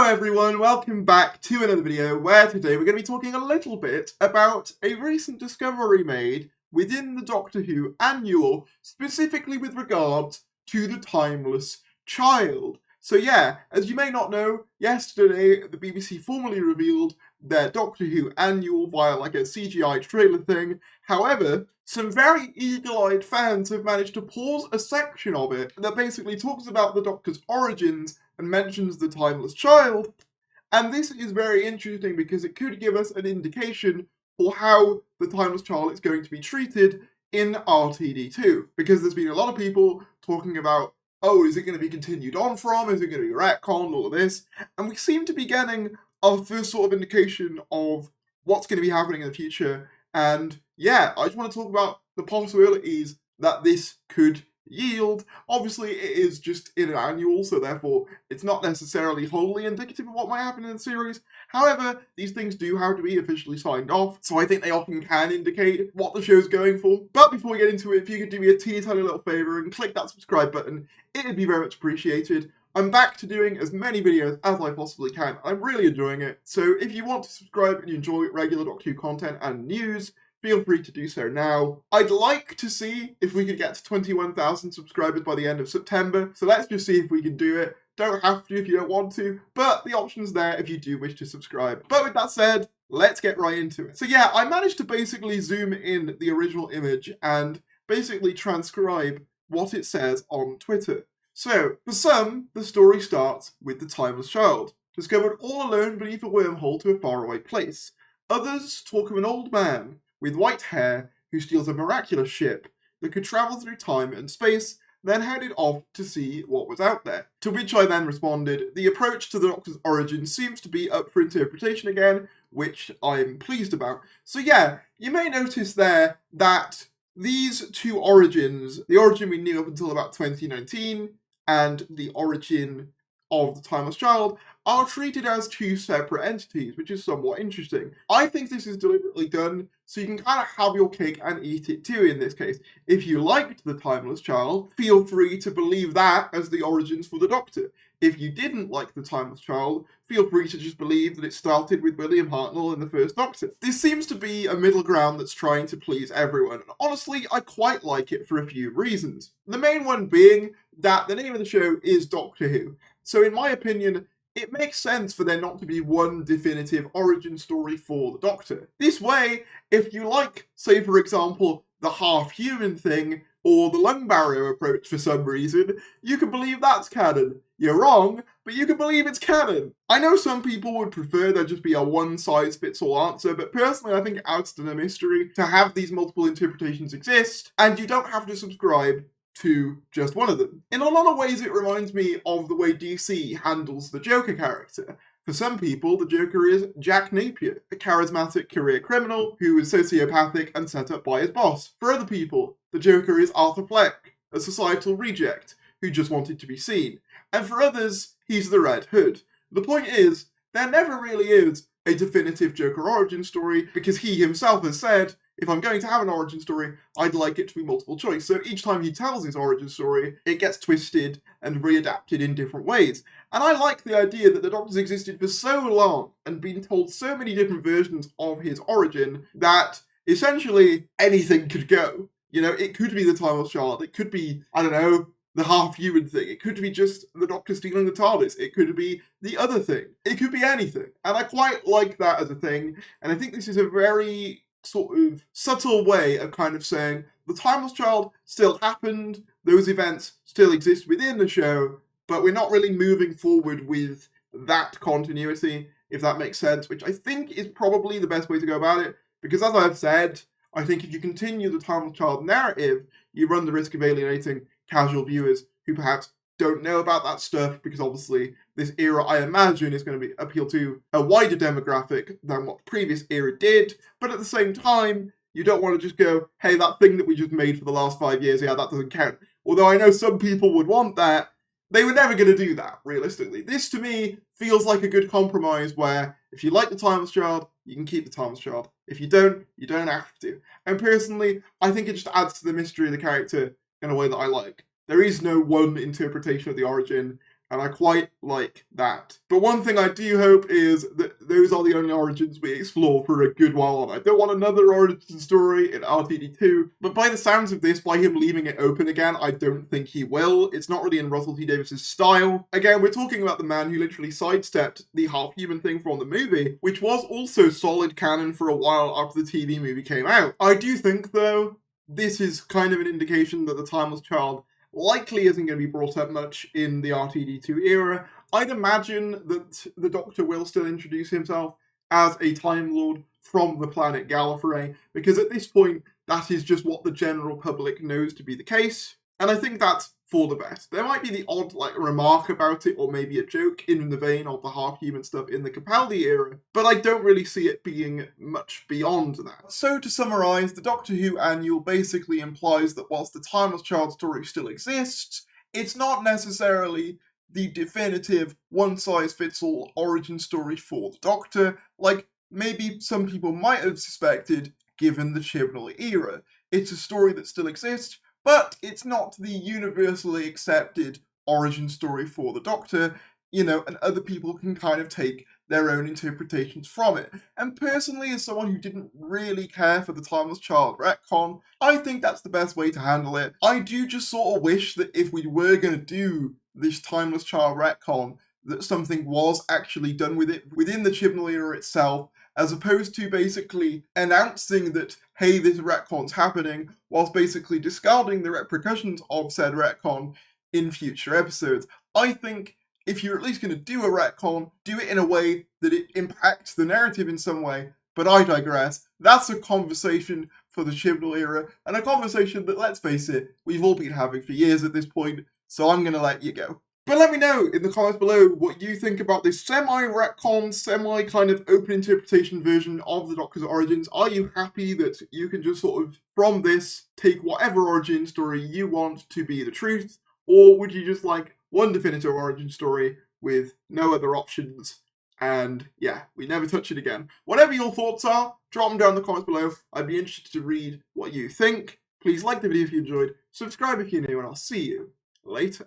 everyone, welcome back to another video where today we're going to be talking a little bit about a recent discovery made within the Doctor Who annual, specifically with regard to the Timeless Child. So yeah, as you may not know, yesterday the BBC formally revealed their Doctor Who annual via like a CGI trailer thing. However, some very eagle-eyed fans have managed to pause a section of it that basically talks about the Doctor's origins and mentions the Timeless Child. And this is very interesting because it could give us an indication for how the Timeless Child is going to be treated in RTD2. Because there's been a lot of people talking about, oh, is it going to be continued on from? Is it going to be retconned? All of this. And we seem to be getting our first sort of indication of what's going to be happening in the future. And yeah, I just want to talk about the possibilities that this could yield. Obviously, it is just in an annual, so therefore it's not necessarily wholly indicative of what might happen in the series. However, these things do have to be officially signed off, so I think they often can indicate what the show's going for. But before we get into it, if you could do me a teeny tiny little favour and click that subscribe button, it'd be very much appreciated. I'm back to doing as many videos as I possibly can. I'm really enjoying it, so if you want to subscribe and you enjoy regular Doctor Who content and news, feel free to do so now. I'd like to see if we could get to 21,000 subscribers by the end of September, so let's just see if we can do it. Don't have to if you don't want to, but the option's there if you do wish to subscribe. But with that said, let's get right into it. So yeah, I managed to basically zoom in the original image and basically transcribe what it says on Twitter. So, for some, the story starts with the Timeless Child, discovered all alone beneath a wormhole to a faraway place. Others talk of an old man with white hair who steals a miraculous ship that could travel through time and space, then headed off to see what was out there. To which I then responded, the approach to the Doctor's origin seems to be up for interpretation again, which I'm pleased about. So yeah, you may notice there that these two origins, the origin we knew up until about 2019, and the origin of the Timeless Child, are treated as two separate entities, which is somewhat interesting. I think this is deliberately done so you can kind of have your cake and eat it too in this case. If you liked the Timeless Child, feel free to believe that as the origins for the Doctor. If you didn't like the Timeless Child, feel free to just believe that it started with William Hartnell in the first Doctor. This seems to be a middle ground that's trying to please everyone, and honestly, I quite like it for a few reasons. The main one being that the name of the show is Doctor Who. So in my opinion, it makes sense for there not to be one definitive origin story for the Doctor. This way, if you like, say for example, the half-human thing, or the lung barrier approach for some reason, you can believe that's canon. You're wrong, but you can believe it's canon. I know some people would prefer there just be a one-size-fits-all answer, but personally I think it adds to the mystery to have these multiple interpretations exist, and you don't have to subscribe to just one of them. In a lot of ways it reminds me of the way DC handles the Joker character. For some people, the Joker is Jack Napier, a charismatic career criminal who is sociopathic and set up by his boss. For other people, the Joker is Arthur Fleck, a societal reject who just wanted to be seen. And for others, he's the Red Hood. The point is, there never really is a definitive Joker origin story because he himself has said, if I'm going to have an origin story, I'd like it to be multiple choice. So each time he tells his origin story, it gets twisted and readapted in different ways. And I like the idea that the Doctor's existed for so long and been told so many different versions of his origin that essentially anything could go. You know, it could be the Timeless Child, it could be, I don't know, the half-human thing, it could be just the Doctor stealing the TARDIS, it could be the other thing, it could be anything. And I quite like that as a thing, and I think this is a very sort of subtle way of kind of saying the Timeless Child still happened, those events still exist within the show, but we're not really moving forward with that continuity, if that makes sense, which I think is probably the best way to go about it, because as I've said, I think if you continue the Timeless Child narrative, you run the risk of alienating casual viewers who perhaps don't know about that stuff, because obviously this era, I imagine, is going to appeal to a wider demographic than what the previous era did, but at the same time, you don't want to just go, hey, that thing that we just made for the last 5 years, yeah, that doesn't count. Although I know some people would want that, they were never going to do that, realistically. This, to me, feels like a good compromise where if you like the Timeless Child, you can keep the Timeless Child. If you don't have to. And personally, I think it just adds to the mystery of the character in a way that I like. There is no one interpretation of the origin, and I quite like that. But one thing I do hope is that those are the only origins we explore for a good while on. I don't want another origin story in RTD2, but by the sounds of this, by him leaving it open again, I don't think he will. It's not really in Russell T Davies' style. Again, we're talking about the man who literally sidestepped the half-human thing from the movie, which was also solid canon for a while after the TV movie came out. I do think, though, this is kind of an indication that the Timeless Child likely isn't going to be brought up much in the RTD2 era. I'd imagine that the Doctor will still introduce himself as a Time Lord from the planet Gallifrey, because at this point, that is just what the general public knows to be the case, and I think that's for the best. There might be the odd remark about it, or maybe a joke in the vein of the half-human stuff in the Capaldi era, but I don't really see it being much beyond that. So to summarise, the Doctor Who annual basically implies that whilst the Timeless Child story still exists, it's not necessarily the definitive one-size-fits-all origin story for the Doctor, like maybe some people might have suspected given the Chibnall era. It's a story that still exists, but it's not the universally accepted origin story for the Doctor, and other people can kind of take their own interpretations from it. And personally, as someone who didn't really care for the Timeless Child retcon, I think that's the best way to handle it. I do just sort of wish that if we were going to do this Timeless Child retcon, that something was actually done with it within the Chibnall era itself, as opposed to basically announcing that, hey, this retcon's happening, whilst basically discarding the repercussions of said retcon in future episodes. I think if you're at least going to do a retcon, do it in a way that it impacts the narrative in some way, but I digress. That's a conversation for the Chibnall era, and a conversation that, let's face it, we've all been having for years at this point, so I'm going to let you go. But let me know in the comments below what you think about this semi-retcon, semi-kind of open interpretation version of the Doctor's origins. Are you happy that you can just sort of, from this, take whatever origin story you want to be the truth? Or would you just like one definitive origin story with no other options? And yeah, we never touch it again. Whatever your thoughts are, drop them down in the comments below. I'd be interested to read what you think. Please like the video if you enjoyed, subscribe if you're new, and I'll see you later.